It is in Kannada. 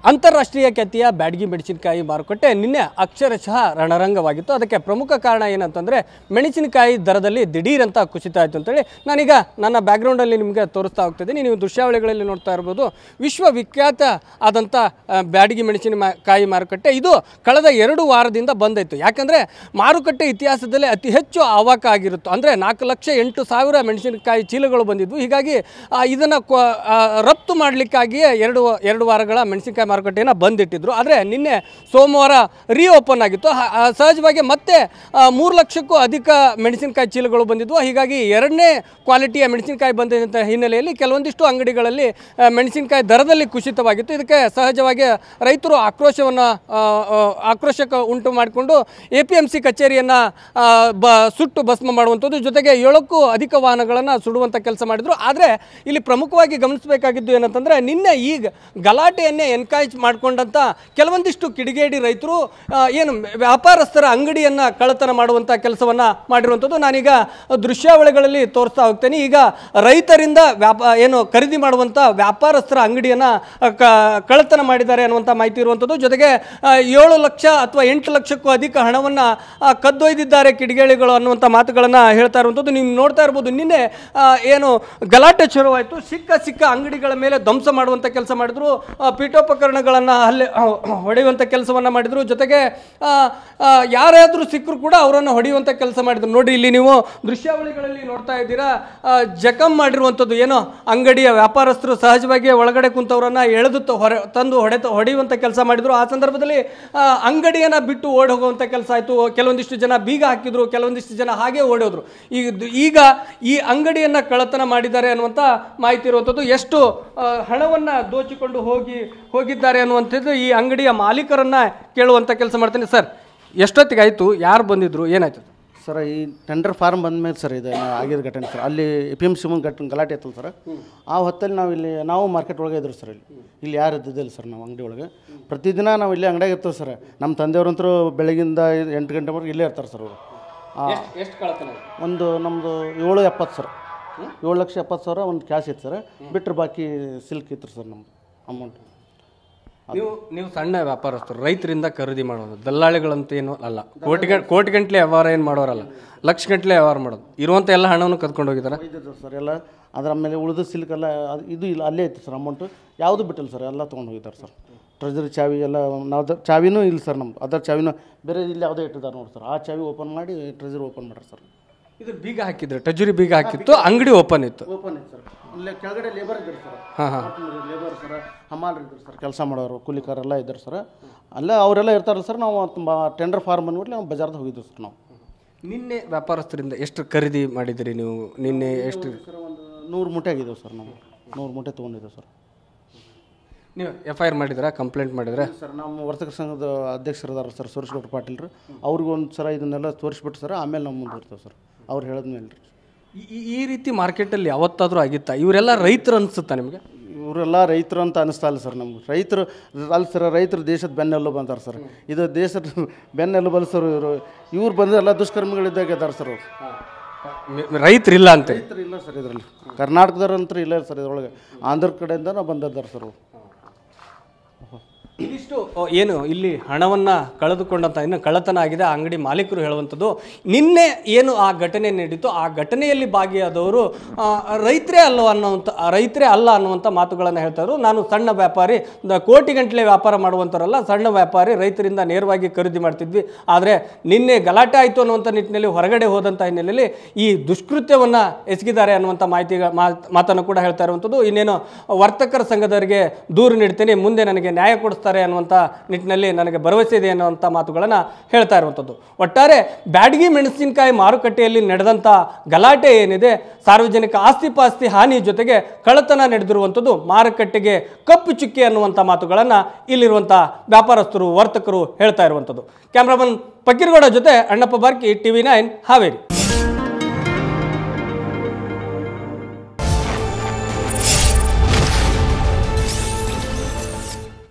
ಅಂತಾರಾಷ್ಟ್ರೀಯ ಖ್ಯಾತಿಯ ಬ್ಯಾಡಗಿ ಮೆಣಸಿನಕಾಯಿ ಮಾರುಕಟ್ಟೆ ನಿನ್ನೆ ಅಕ್ಷರಶಃ ರಣರಂಗವಾಗಿತ್ತು. ಅದಕ್ಕೆ ಪ್ರಮುಖ ಕಾರಣ ಏನಂತಂದರೆ ಮೆಣಸಿನಕಾಯಿ ದರದಲ್ಲಿ ದಿಢೀರಂತ ಕುಸಿತ ಆಯಿತು ಅಂತೇಳಿ ನಾನೀಗ ನನ್ನ ಬ್ಯಾಕ್ಗ್ರೌಂಡಲ್ಲಿ ನಿಮಗೆ ತೋರಿಸ್ತಾ ಹೋಗ್ತಿದ್ದೀನಿ. ನೀವು ದೃಶ್ಯಾವಳಿಗಳಲ್ಲಿ ನೋಡ್ತಾ ಇರ್ಬೋದು. ವಿಶ್ವವಿಖ್ಯಾತ ಆದಂಥ ಬ್ಯಾಡಗಿ ಮೆಣಸಿನಕಾಯಿ ಮಾರುಕಟ್ಟೆ ಇದು ಕಳೆದ 2 ವಾರದಿಂದ ಬಂದಾಯಿತು. ಯಾಕಂದರೆ ಮಾರುಕಟ್ಟೆ ಇತಿಹಾಸದಲ್ಲೇ ಅತಿ ಹೆಚ್ಚು ಆವಾಕ ಆಗಿರುತ್ತು. ಅಂದರೆ 4,08,000 ಮೆಣಸಿನಕಾಯಿ ಚೀಲಗಳು ಬಂದಿದ್ವು. ಹೀಗಾಗಿ ಇದನ್ನು ರಫ್ತು ಮಾಡಲಿಕ್ಕಾಗಿಯೇ ಎರಡು ವಾರಗಳ ಮೆಣಸಿನಕಾಯಿ ಮಾರುಕಟ್ಟೆಯನ್ನು ಬಂದಿಟ್ಟಿದ್ರು. ಆದರೆ ನಿನ್ನೆ ಸೋಮವಾರ ರೀಓಪನ್ ಆಗಿತ್ತು. ಸಹಜವಾಗಿ ಮತ್ತೆ 3 ಲಕ್ಷಕ್ಕೂ ಅಧಿಕ ಮೆಣಸಿನಕಾಯಿ ಚೀಲಗಳು ಬಂದಿದ್ವು. ಹೀಗಾಗಿ 2ನೇ ಕ್ವಾಲಿಟಿಯ ಮೆಣಸಿನಕಾಯಿ ಬಂದಂಥ ಹಿನ್ನೆಲೆಯಲ್ಲಿ ಕೆಲವೊಂದಿಷ್ಟು ಅಂಗಡಿಗಳಲ್ಲಿ ಮೆಣಸಿನಕಾಯಿ ದರದಲ್ಲಿ ಕುಸಿತವಾಗಿತ್ತು. ಇದಕ್ಕೆ ಸಹಜವಾಗಿ ರೈತರು ಆಕ್ರೋಶಕ್ಕೆ ಉಂಟು ಮಾಡಿಕೊಂಡು APMC ಕಚೇರಿಯನ್ನು ಸುಟ್ಟು ಭಸ್ಮ ಮಾಡುವಂಥದ್ದು, ಜೊತೆಗೆ 7ಕ್ಕೂ ಅಧಿಕ ವಾಹನಗಳನ್ನು ಸುಡುವಂಥ ಕೆಲಸ ಮಾಡಿದರು. ಆದರೆ ಇಲ್ಲಿ ಪ್ರಮುಖವಾಗಿ ಗಮನಿಸಬೇಕಾಗಿದ್ದು ಏನಂತಂದರೆ ನಿನ್ನೆ ಈಗ ಗಲಾಟೆಯನ್ನೇ ಎನ್ಕರೇಜ್ ಮಾಡಿಕೊಂಡಂಥ ಕೆಲವೊಂದಿಷ್ಟು ಕಿಡಿಗೇಡಿ ರೈತರು ಏನು ವ್ಯಾಪಾರಸ್ಥರ ಅಂಗಡಿಯನ್ನು ಕಳ್ಳತನ ಮಾಡುವಂಥ ಕೆಲಸವನ್ನು ಮಾಡಿರುವಂಥದ್ದು ನಾನೀಗ ದೃಶ್ಯಾವಳಿಗಳಲ್ಲಿ ತೋರಿಸ್ತಾ ಹೋಗ್ತೇನೆ. ಈಗ ರೈತರಿಂದ ಏನು ಖರೀದಿ ಮಾಡುವಂಥ ವ್ಯಾಪಾರಸ್ಥರ ಅಂಗಡಿಯನ್ನು ಕಳ್ಳತನ ಮಾಡಿದ್ದಾರೆ ಅನ್ನುವಂಥ ಮಾಹಿತಿ ಇರುವಂಥದ್ದು. ಜೊತೆಗೆ 7 ಲಕ್ಷ ಅಥವಾ 8 ಲಕ್ಷಕ್ಕೂ ಅಧಿಕ ಹಣವನ್ನು ಕದ್ದೊಯ್ದಿದ್ದಾರೆ ಕಿಡಿಗೇಡಿಗಳು ಅನ್ನುವಂಥ ಮಾತುಗಳನ್ನು ಹೇಳ್ತಾ ಇರುವಂಥದ್ದು ನೀವು ನೋಡ್ತಾ ಇರ್ಬೋದು. ನಿನ್ನೆ ಏನು ಗಲಾಟೆ ಶುರುವಾಯಿತು. ಸಿಕ್ಕ ಅಂಗಡಿಗಳ ಮೇಲೆ ಧ್ವಂಸ ಮಾಡುವಂಥ ಕೆಲಸ ಮಾಡಿದ್ರು, ಪೀಠೋಪಕರಣಗಳನ್ನು ಹೊಡೆಯುವಂಥ ಕೆಲಸವನ್ನು ಮಾಡಿದರು. ಜೊತೆಗೆ ಯಾರಾದರೂ ಸಿಕ್ಕರು ಕೂಡ ಅವರನ್ನು ಹೊಡೆಯುವಂಥ ಕೆಲಸ ಮಾಡಿದ್ರು. ನೋಡಿ ಇಲ್ಲಿ ನೀವು ದೃಶ್ಯಾವಳಿಗಳಲ್ಲಿ ನೋಡ್ತಾ ಇದ್ದೀರಾ. ಜಖಂ ಮಾಡಿರುವಂಥದ್ದು ಏನೋ ಅಂಗಡಿಯ ವ್ಯಾಪಾರಸ್ಥರು ಸಹಜವಾಗಿ ಒಳಗಡೆ ಕುಂತವರನ್ನು ಎಳೆದು ತಂದು ಹೊಡೆಯುವಂಥ ಕೆಲಸ ಮಾಡಿದರು. ಆ ಸಂದರ್ಭದಲ್ಲಿ ಅಂಗಡಿಯನ್ನು ಬಿಟ್ಟು ಓಡಿ ಹೋಗುವಂಥ ಕೆಲಸ ಆಯಿತು. ಕೆಲವೊಂದಿಷ್ಟು ಜನ ಬೀಗ ಹಾಕಿದ್ರು, ಕೆಲವೊಂದಿಷ್ಟು ಜನ ಹಾಗೆ ಓಡೋದ್ರು. ಈಗ ಈ ಅಂಗಡಿಯನ್ನು ಕಳ್ಳತನ ಮಾಡಿದ್ದಾರೆ ಅನ್ನುವಂಥ ಮಾಹಿತಿ ಇರುವಂಥದ್ದು. ಎಷ್ಟು ಹಣವನ್ನು ದೋಚಿಕೊಂಡು ಹೋಗಿದ್ದಾರೆ ಅನ್ನುವಂಥದ್ದು ಈ ಅಂಗಡಿಯ ಮಾಲೀಕರನ್ನು ಕೇಳುವಂಥ ಕೆಲಸ ಮಾಡ್ತೀನಿ. ಸರ್, ಎಷ್ಟೊತ್ತಿಗೆ ಆಯಿತು? ಯಾರು ಬಂದಿದ್ರು? ಏನಾಯ್ತು ಸರ್? ಈ ಟೆಂಡರ್ ಫಾರ್ಮ್ ಬಂದ ಮೇಲೆ ಸರ್ ಇದು ಆಗಿರೋ ಘಟನೆ ಸರ್. ಅಲ್ಲಿ APMC ಮುಂದೆ ಗಲಾಟೆ ಇತ್ತಲ್ಲ ಸರ್. ಆ ಹೊತ್ತಲ್ಲಿ ನಾವು ಮಾರ್ಕೆಟ್ ಒಳಗೆ ಇದ್ರು ಸರ್. ಇಲ್ಲಿ ಯಾರು ಇದ್ದಿದ್ದಿಲ್ಲ ಸರ್. ನಾವು ಅಂಗಡಿ ಒಳಗೆ ಪ್ರತಿದಿನ ನಾವು ಇಲ್ಲಿ ಅಂಗಡಿಯಾಗ ಇರ್ತೀವಿ ಸರ್. ನಮ್ಮ ತಂದೆಯವ್ರಂತರೂ ಬೆಳಗಿಂದ 8 ಗಂಟೆವರೆಗೆ ಇಲ್ಲೇ ಇರ್ತಾರೆ ಸರ್ ಅವರು. ಒಂದು ನಮ್ಮದು 7,70,000 ಸರ್. 7,70,000 ಒಂದು ಕ್ಯಾಶ್ ಇತ್ತು ಸರ್. ಬಿಟ್ಟರೆ ಬಾಕಿ ಸಿಲ್ಕ್ ಇತ್ತು ಸರ್ ನಮ್ಮದು ಅಮೌಂಟ್. ನೀವು ಸಣ್ಣ ವ್ಯಾಪಾರಸ್ಥರು, ರೈತರಿಂದ ಖರೀದಿ ಮಾಡೋದು, ದಲ್ಲಾಳಿಗಳಂತ ಏನು ಅಲ್ಲ. ಕೋಟಿ ಗಂಟ್ಲೆ ವ್ಯವಹಾರ ಏನು ಮಾಡೋರಲ್ಲ, ಲಕ್ಷ ಗಂಟ್ಲೆ ವ್ಯವಹಾರ ಮಾಡೋದು. ಇರುವಂಥ ಎಲ್ಲ ಹಣವನ್ನು ಕದ್ಕೊಂಡು ಹೋಗಿದ್ದಾರೆ ಸರ್ ಎಲ್ಲ. ಅದರ ಮೇಲೆ ಉಳಿದ ಸಿಲ್ಕ್ ಎಲ್ಲ ಇದು ಇಲ್ಲ, ಅಲ್ಲೇ ಇತ್ತು ಸರ್ ಅಮೌಂಟು. ಯಾವುದು ಬಿಟ್ಟಿಲ್ಲ ಸರ್, ಎಲ್ಲ ತೊಗೊಂಡು ಹೋಗಿದ್ದಾರೆ ಸರ್. ಟ್ರೆಜರಿ ಚಾವಿ ಎಲ್ಲ ನಾವು ಚಾವಿನೂ ಇಲ್ಲ ಸರ್ ನಮ್ಮದು. ಅದರ ಚಾವಿನೂ ಬೇರೆ ಇಲ್ಲಿ ಯಾವುದೋ ಇಟ್ಟಿದ್ದಾರೆ ನೋಡಿ ಸರ್. ಆ ಚಾವಿ ಓಪನ್ ಮಾಡಿ ಟ್ರೆಜರಿ ಓಪನ್ ಮಾಡ್ರಿ ಸರ್. ಇದು ಬೀಗ ಹಾಕಿದ್ರೆ ಟ್ರೆಜರಿ ಬೀಗ ಹಾಕಿತ್ತು, ಅಂಗಡಿ ಓಪನ್ ಇತ್ತು ಸರ್. ಇಲ್ಲೇ ಕೆಳಗಡೆ ಲೇಬರ್ ಇದ್ದಾರೆ ಸರ್. ಲೇಬರ್ ಸರ್, ಹಮಾಲರು ಇದ್ದಾರೆ ಸರ್, ಕೆಲಸ ಮಾಡೋರು ಕೂಲಿಕಾರೆಲ್ಲ ಇದ್ದಾರೆ ಸರ್. ಅಲ್ಲೇ ಅವರೆಲ್ಲ ಇರ್ತಾರೆ ಸರ್. ನಾವು ಟೆಂಡರ್ ಫಾರ್ಮ್ ಬಂದ್ಬಿಟ್ಟು ನಾವು ಬಜಾರ್ದಾಗ ಹೋಗಿದ್ದೀವಿ ಸರ್. ನಾವು ನಿನ್ನೆ ವ್ಯಾಪಾರಸ್ಥರಿಂದ ಎಷ್ಟು ಖರೀದಿ ಮಾಡಿದಿರಿ ನೀವು? ನಿನ್ನೆ ಎಷ್ಟು ಸರ್? ಒಂದು 100 ಮೂಟೆ ಆಗಿದ್ದಾವೆ ಸರ್. ನಾವು 100 ಮೂಟೆ ತೊಗೊಂಡಿದ್ದೇವೆ ಸರ್. ನೀವು FIR ಮಾಡಿದ್ರಾ, ಕಂಪ್ಲೇಂಟ್ ಮಾಡಿದ್ರೆ? ಸರ್ ನಮ್ಮ ವರ್ತಕರ ಸಂಘದ ಅಧ್ಯಕ್ಷರಿದ್ದಾರೆ ಸರ್, ಸುರೇಶ್ಗೌಡ ಪಾಟೀಲ್ರು. ಅವ್ರಿಗೆ ಒಂದು ಸಲ ಇದನ್ನೆಲ್ಲ ತೋರಿಸ್ಬಿಟ್ಟು ಸರ್ ಆಮೇಲೆ ನಾವು ಮುಂದುವರ್ತೇವೆ ಸರ್. ಅವ್ರು ಹೇಳಿದ್ಮೇಲೆ ರೀ. ಈ ರೀತಿ ಮಾರ್ಕೆಟಲ್ಲಿ ಯಾವತ್ತಾದರೂ ಆಗಿತ್ತಾ? ಇವರೆಲ್ಲ ರೈತರು ಅನಿಸುತ್ತಾ ನಿಮಗೆ? ಇವರೆಲ್ಲ ರೈತರು ಅಂತ ಅನಿಸ್ತಾ ಇಲ್ಲ ಸರ್ ನಮ್ಗೆ. ರೈತರು ಅಲ್ಲ ಸರ್, ರೈತರು ದೇಶದ ಬೆನ್ನೆಲುಬು ಅಂತಾರೆ ಸರ್. ಇದು ದೇಶದ ಬೆನ್ನೆಲುಬು ಅಲ್ಲ ಸರ್. ಇವ್ರು ಬಂದರೆ ಎಲ್ಲ ದುಷ್ಕರ್ಮಿಗಳಿದ್ದಾಗ ಇದ್ದಾರೆ ಸರ್. ಅವರು ರೈತರಿಲ್ಲ ಅಂತ? ರೈತರು ಇಲ್ಲ ಸರ್ ಇದರಲ್ಲಿ. ಕರ್ನಾಟಕದವ್ರಂತೂ ಇಲ್ಲ ಸರ್ ಇದರೊಳಗೆ. ಆಂಧ್ರ ಕಡೆಯಿಂದ ನಾವು ಬಂದಿದ್ದಾರೆ ಸರ್. ಇದಿಷ್ಟು ಏನು ಇಲ್ಲಿ ಹಣವನ್ನು ಕಳೆದುಕೊಂಡಂಥ ಇನ್ನು ಕಳ್ಳತನ ಆಗಿದೆ ಅಂಗಡಿ ಮಾಲೀಕರು ಹೇಳುವಂಥದ್ದು. ನಿನ್ನೆ ಏನು ಆ ಘಟನೆ ನಡೀತು, ಆ ಘಟನೆಯಲ್ಲಿ ಭಾಗಿಯಾದವರು ರೈತರೇ ಅಲ್ಲ ಅನ್ನುವಂಥ ಮಾತುಗಳನ್ನು ಹೇಳ್ತಾಯಿದ್ರು. ನಾನು ಸಣ್ಣ ವ್ಯಾಪಾರಿ, ಕೋಟಿಗಂಟಲೆ ವ್ಯಾಪಾರ ಮಾಡುವಂಥವರಲ್ಲ, ಸಣ್ಣ ವ್ಯಾಪಾರಿ, ರೈತರಿಂದ ನೇರವಾಗಿ ಖರೀದಿ ಮಾಡ್ತಿದ್ವಿ. ಆದರೆ ನಿನ್ನೆ ಗಲಾಟೆ ಆಯಿತು ಅನ್ನುವಂಥ ನಿಟ್ಟಿನಲ್ಲಿ ಹೊರಗಡೆ ಹೋದಂಥ ಹಿನ್ನೆಲೆಯಲ್ಲಿ ಈ ದುಷ್ಕೃತ್ಯವನ್ನು ಎಸಗಿದ್ದಾರೆ ಅನ್ನುವಂಥ ಮಾತನ್ನು ಕೂಡ ಹೇಳ್ತಾ ಇರುವಂಥದ್ದು. ಇನ್ನೇನು ವರ್ತಕರ ಸಂಘದವರಿಗೆ ದೂರು ನೀಡ್ತೇನೆ, ಮುಂದೆ ನನಗೆ ನ್ಯಾಯ ಕೊಡಿಸ್ತಾರೆ ಅನ್ನುವಂಥ ನಿಟ್ಟಿನಲ್ಲಿ ನನಗೆ ಭರವಸೆ ಇದೆ ಅನ್ನುವಂಥ ಮಾತುಗಳನ್ನು ಹೇಳ್ತಾ ಇರುವಂಥದ್ದು. ಒಟ್ಟಾರೆ ಬ್ಯಾಡಗಿ ಮೆಣಸಿನಕಾಯಿ ಮಾರುಕಟ್ಟೆಯಲ್ಲಿ ನಡೆದಂಥ ಗಲಾಟೆ ಏನಿದೆ, ಸಾರ್ವಜನಿಕ ಆಸ್ತಿ ಹಾನಿ ಜೊತೆಗೆ ಕಳ್ಳತನ ನಡೆದಿರುವಂಥದ್ದು ಮಾರುಕಟ್ಟೆಗೆ ಕಪ್ಪು ಚುಕ್ಕೆ ಅನ್ನುವಂಥ ಮಾತುಗಳನ್ನು ಇಲ್ಲಿರುವಂಥ ವ್ಯಾಪಾರಸ್ಥರು, ವರ್ತಕರು ಹೇಳ್ತಾ ಇರುವಂಥದ್ದು. ಕ್ಯಾಮ್ರಾಮನ್ ಪಕ್ಕೀರ್ಗೌಡ ಜೊತೆ ಅಣ್ಣಪ್ಪ ಬಾರ್ಕಿ, TV9 ಹಾವೇರಿ.